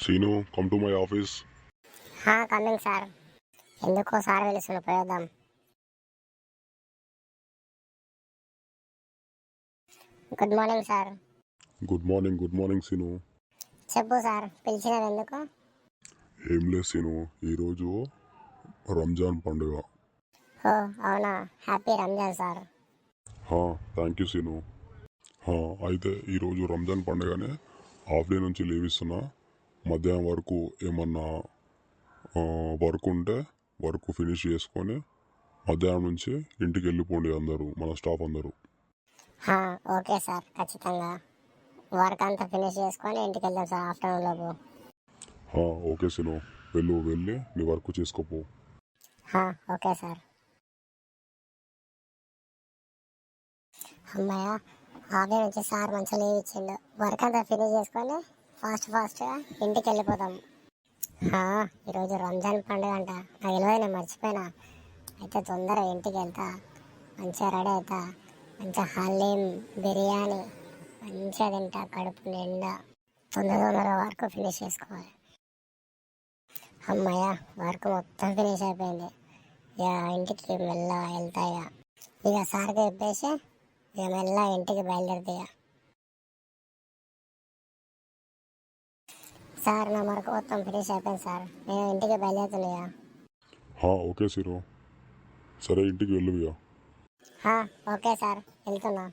Scene, come to my office. Coming sir. ఎందుకో sir పిలుస్తున్న పోయేద్దాం. Good morning sir. Good morning Seenu. చెప్పు sir, పిలిచినది ఎందుకు? ఏం లేదు సీను, ఈరోజు రంజాన్ పండుగ. ఓ అవునా, happy Ramzan sir. Thank you Seenu. అయితే ఈరోజు రంజాన్ పండుగనే హాఫ్ డే నుంచి లీవ్ ఇస్తున్నా. మధ్యాహ్నం వరకు ఏమన్నా వర్క్ ఉంటే వర్క్ ఫినిష్ చేసుకొని మధ్యాహ్నం నుంచి ఇంటికి వెళ్ళిపోండి అందరూ, మన స్టాఫ్ అందరూ. ఓకే సార్, ఖచ్చితంగా వర్క్ అంతా ఫినిష్ చేసుకొని ఇంటికి వెళ్దాం సార్ ఆఫ్టర్నూన్ లోపు. ఓకే సీను, వెళ్ళి నీ వర్క్ చేసుకోపో. Okay sir. అమ్మాయ, హాఫ్ డే నుంచి సార్ మంచిగా లీవ్ ఇచ్చిండు. వర్క్ అంతా ఫినిష్ చేసుకొని ఫాస్ట్గా ఇంటికి వెళ్ళిపోతాం. ఈరోజు రంజాన్ పండుగ అంట, నాకు తెలియదు, నేను మర్చిపోయినా. అయితే తొందరగా ఇంటికి వెళ్తా, మంచిగా రెడీ అవుతా, మంచిగా హలీం బిర్యానీ మంచిగా తింటా కడుపు నిండా. తొందరగా వర్క్ ఫినిష్ చేసుకోవాలి. అమ్మాయ, వర్క్ మొత్తం ఫినిష్ అయిపోయింది. ఇక ఇంటికి మెల్లగా వెళ్తా. ఇక సార్కి చెప్పేసి ఇక మెల్లగా ఇంటికి బయలుదేరుతా. సార్, నా వర్క్ మొత్తం ఫినిష్ అయిపోయింది సార్, నేను ఇంటికి బయలుదేరుతున్నాయా. ఓకే సీను, సరే ఇంటికి వెళ్ళు ఇక. ఓకే సార్, వెళ్తున్నా.